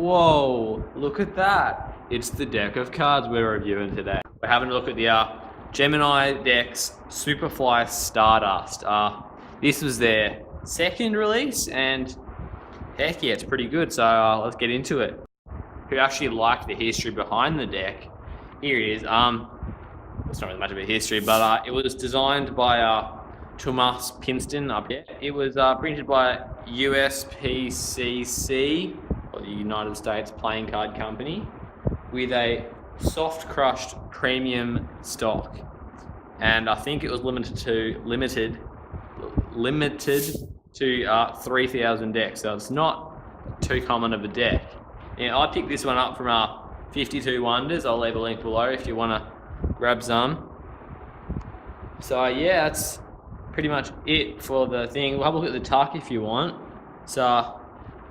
Whoa, look at that. It's the deck of cards we're reviewing today. We're having a look at the Gemini deck's Superfly Stardust. This was their second release, and heck yeah, it's pretty good. So let's get into it. Who actually liked the history behind the deck? Here it is. It's not really much of a history, but it was designed by Thomas Pinston up here. It was printed by USPCC, or the United States Playing Card Company, with a soft crushed premium stock, and I think it was limited to 3,000 decks, so it's not too common of a deck. Yeah, I picked this one up from 52 Wonders. I'll leave a link below if you want to grab some. So yeah, that's pretty much it for the thing. We'll have a look at the tuck if you want. So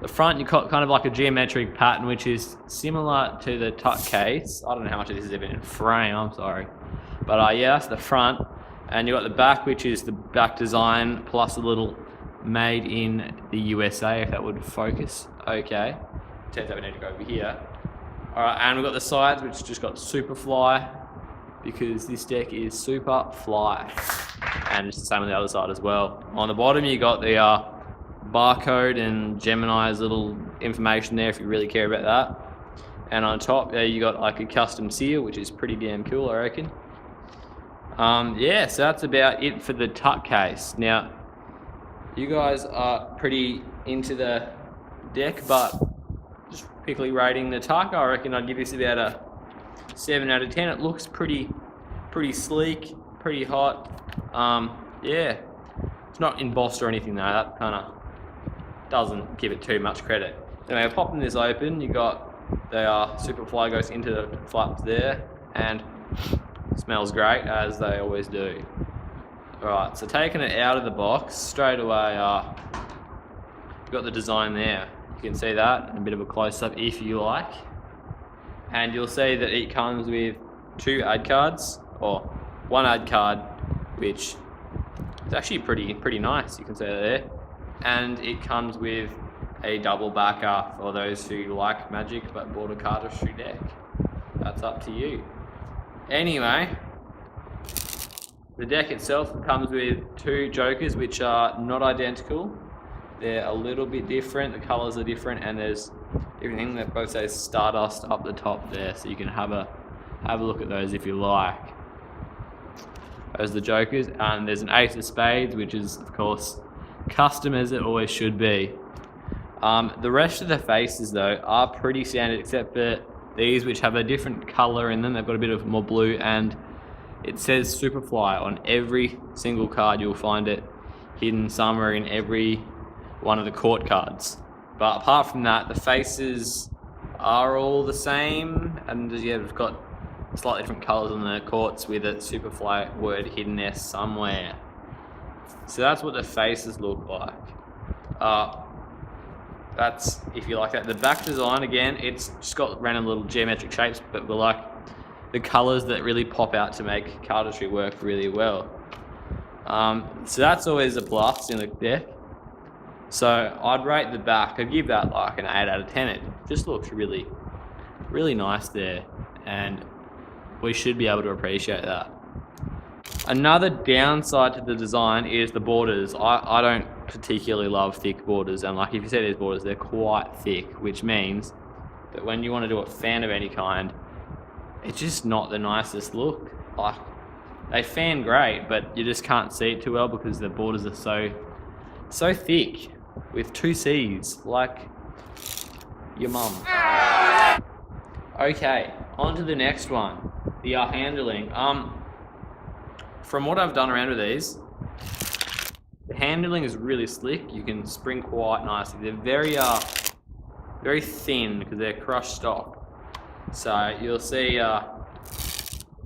the front, you've got kind of like a geometric pattern, which is similar to the tuck case. I don't know how much of this is even in frame, I'm sorry. But yeah, that's the front. And you've got the back, which is the back design, plus a little made in the USA, if that would focus. Okay. Turns out we need to go over here. Alright, and we've got the sides, which just got Superfly, because this deck is Superfly. And it's the same on the other side as well. On the bottom, you got the barcode and Gemini's little information there if you really care about that. And on top there you got like a custom seal, which is pretty damn cool, I reckon. Yeah, so that's about it for the tuck case. Now, you guys are pretty into the deck, but just quickly rating the tuck, I reckon I'd give this about a 7 out of 10. It looks pretty sleek, pretty hot. Yeah, it's not embossed or anything though. That kind of doesn't give it too much credit. Anyway, popping this open, you got the Superfly goes into the flaps there, and smells great, as they always do. Alright, so taking it out of the box, straight away, you've got the design there. You can see that, and a bit of a close-up if you like. And you'll see that it comes with 2 ad cards, or 1 ad card, which is actually pretty nice, you can see that there. And it comes with a double backer for those who like Magic but bought a Cardistry deck. That's up to you. Anyway, the deck itself comes with 2 jokers, which are not identical. They're a little bit different, the colours are different, and there's everything that both says Stardust up the top there, so you can have a look at those if you like. Those are the jokers, and there's an Ace of Spades, which is of course custom as it always should be. The rest of the faces though are pretty standard, except for these, which have a different colour in them. They've got a bit of more blue, and it says Superfly on every single card. You'll find it hidden somewhere in every one of the court cards. But apart from that, the faces are all the same, and yeah, we've got slightly different colours on the courts with a Superfly word hidden there somewhere. So that's what the faces look like. That's if you like that. The back design, again, it's just got random little geometric shapes, but we like the colours that really pop out to make Cardistry work really well. So that's always a plus in the deck. So I'd rate the back, I'd give that like an 8 out of 10. It just looks really nice there, and we should be able to appreciate that. Another downside to the design is the borders. I don't particularly love thick borders, and like if you see these borders, they're quite thick, which means that when you want to do a fan of any kind, it's just not the nicest look. Like, they fan great, but you just can't see it too well because the borders are so thick with 2 C's, like your mum. Okay, on to the next one, the handling. From what I've done around with these, the handling is really slick. You can spring quite nicely. They're very thin because they're crushed stock. So you'll see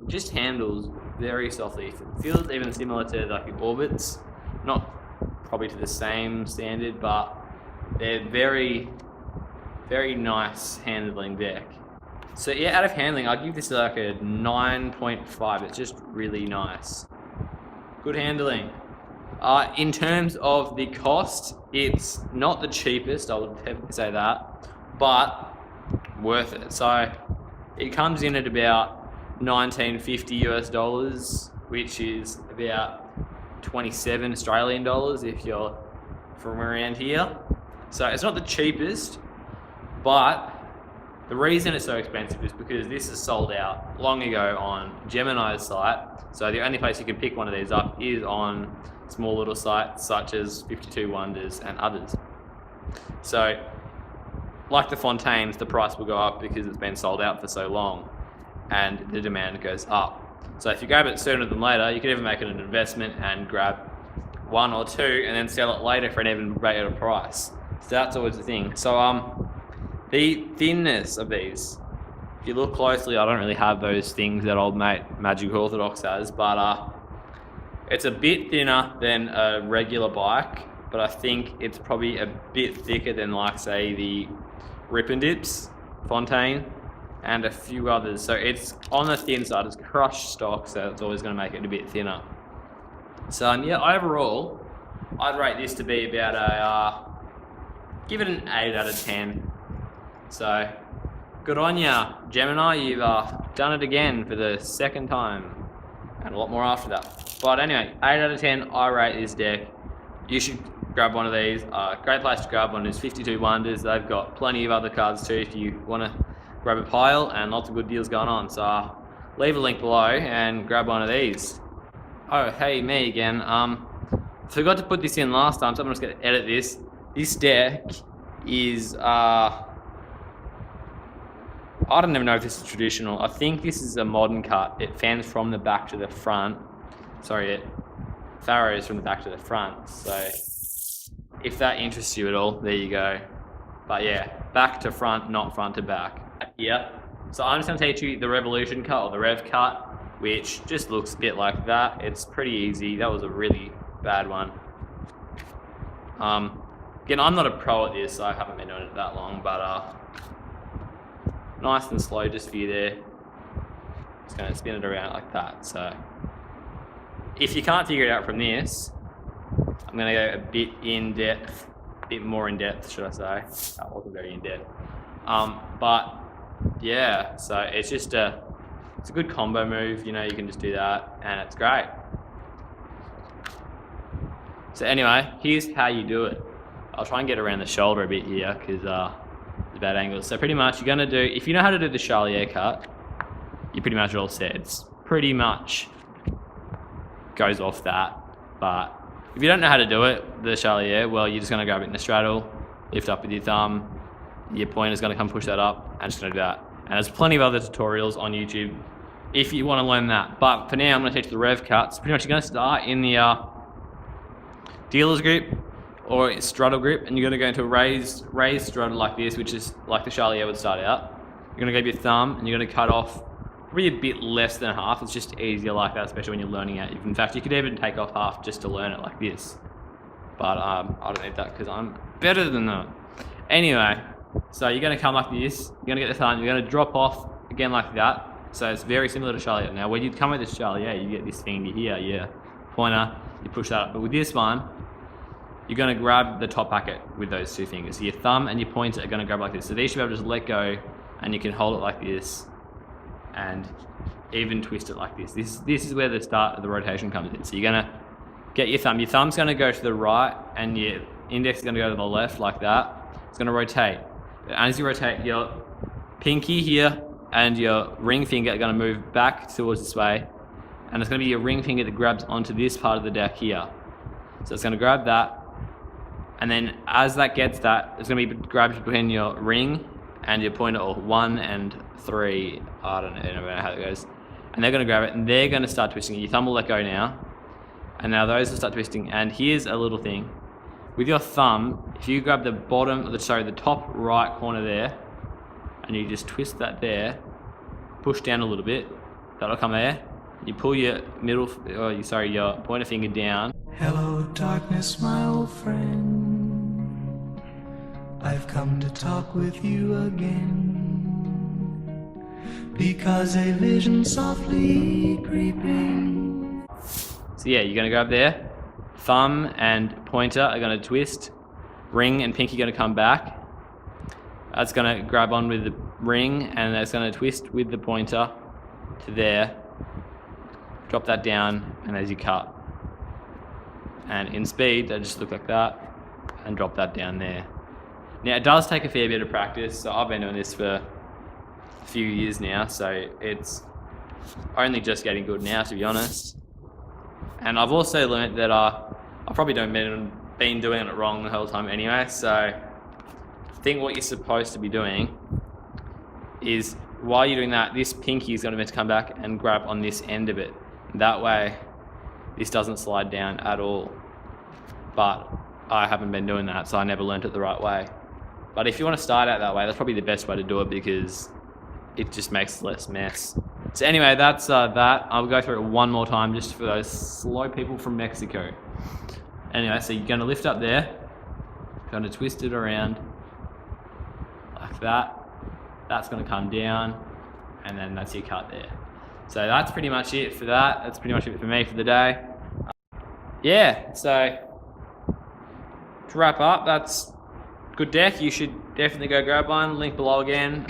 just handles very softly. It feels even similar to like the Orbits, not probably to the same standard, but they're very nice handling deck. So yeah, out of handling, I'd give this like a 9.5. It's just really nice. Good handling. In terms of the cost, it's not the cheapest, I would definitely say that, but worth it. So it comes in at about $19.50 US, which is about 27 Australian dollars if you're from around here. So it's not the cheapest, but the reason it's so expensive is because this is sold out long ago on Gemini's site. So the only place you can pick one of these up is on small little sites such as 52 Wonders and others. So like the Fontaines, the price will go up because it's been sold out for so long and the demand goes up. So if you grab it sooner than later, you can even make it an investment and grab one or two and then sell it later for an even greater price. So that's always the thing. So the thinness of these, if you look closely, I don't really have those things that old mate Magic Orthodox has, but it's a bit thinner than a regular bike, but I think it's probably a bit thicker than, like, say, the Rip and Dips Fontaine and a few others. So it's on the thin side. It's crushed stock, so it's always going to make it a bit thinner. So yeah, overall, I'd rate this to be about give it an 8 out of 10. So good on ya, Gemini. You've done it again for the second time, and a lot more after that. But anyway, 8 out of 10. I rate this deck. You should grab one of these. Great place to grab one is 52 Wonders. They've got plenty of other cards too if you want to grab a pile, and lots of good deals going on. So leave a link below and grab one of these. Oh, hey, me again. Forgot to put this in last time, so I'm just going to edit this. This deck is, I don't even know if this is traditional. I think this is a modern cut. It fans from the back to the front. Sorry, it farrows from the back to the front. So if that interests you at all, there you go. But yeah, back to front, not front to back. Yeah. So I'm just going to teach you the Revolution cut, or the Rev cut, which just looks a bit like that. It's pretty easy. That was a really bad one. Again, I'm not a pro at this, so I haven't been doing it that long, but nice and slow just for you there. Just going to spin it around like that. So if you can't figure it out from this, I'm going to go a bit in depth, a bit more in depth, should I say. That wasn't very in depth. But yeah, so it's just it's a good combo move, you know, you can just do that and it's great. So anyway, here's how you do it. I'll try and get around the shoulder a bit here because it's a bad angle. So pretty much you're gonna do, if you know how to do the Charlier cut, you're pretty much all set. It's pretty much goes off that. But if you don't know how to do it, the Charlier, well, you're just gonna grab it in the straddle, lift up with your thumb, your pointer's gonna come push that up, and just gonna do that. And there's plenty of other tutorials on YouTube if you want to learn that. But for now, I'm gonna teach the Rev cuts. Pretty much you're gonna start in the dealer's grip or straddle grip, and you're gonna go into a raised straddle like this, which is like the Charlier would start out. You're gonna grab your thumb and you're gonna cut off probably a bit less than half. It's just easier like that, especially when you're learning it. In fact, you could even take off half just to learn it like this. But I don't need that because I'm better than that. Anyway, so you're gonna come like this, you're gonna get the thumb, you're gonna drop off again like that. So it's very similar to Charlier. Now when you come with this Charlier, you get this finger here, yeah, pointer, you push that up. But with this one, you're gonna grab the top packet with those two fingers. So your thumb and your pointer are gonna grab like this. So these should be able to just let go, and you can hold it like this, and even twist it like this. This is where the start of the rotation comes in. So you're gonna get your thumb. Your thumb's gonna go to the right, and your index is gonna go to the left like that. It's gonna rotate. And as you rotate, your pinky here and your ring finger are gonna move back towards this way, and it's gonna be your ring finger that grabs onto this part of the deck here. So it's gonna grab that, and then as that gets that, it's gonna be grabbed between your ring and your pointer, or 1 and 3. I don't know how it goes. And they're gonna grab it, and they're gonna start twisting. Your thumb will let go now, and now those will start twisting. And here's a little thing. With your thumb, if you grab the the top right corner there, and you just twist that there, push down a little bit, that'll come there. You pull your your pointer finger down. Hello, darkness, my old friend. I've come to talk with you again, because a vision softly creeping. So yeah, you're gonna grab there. Thumb and pointer are gonna twist. Ring and pinky are gonna come back. That's gonna grab on with ring, and it's going to twist with the pointer to there. Drop that down, and there's your cut. And in speed, they just look like that, and drop that down there. Now, it does take a fair bit of practice, so I've been doing this for a few years now, so it's only just getting good now, to be honest. And I've also learnt that I probably don't been doing it wrong the whole time anyway, so I think what you're supposed to be doing is, while you're doing that, this pinky is going to meant to come back and grab on this end of it. That way, this doesn't slide down at all. But I haven't been doing that, so I never learnt it the right way. But if you want to start out that way, that's probably the best way to do it, because it just makes less mess. So anyway, that's that. I'll go through it one more time just for those slow people from Mexico. Anyway, so you're going to lift up there, going to twist it around like that. That's going to come down, and then that's your cut there. So that's pretty much it for that. That's pretty much it for me for the day. Yeah, so to wrap up, that's good deck. You should definitely go grab one. Link below again.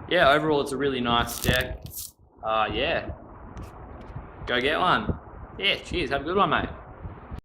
Yeah, overall it's a really nice deck. Yeah, go get one. Yeah, cheers. Have a good one, mate.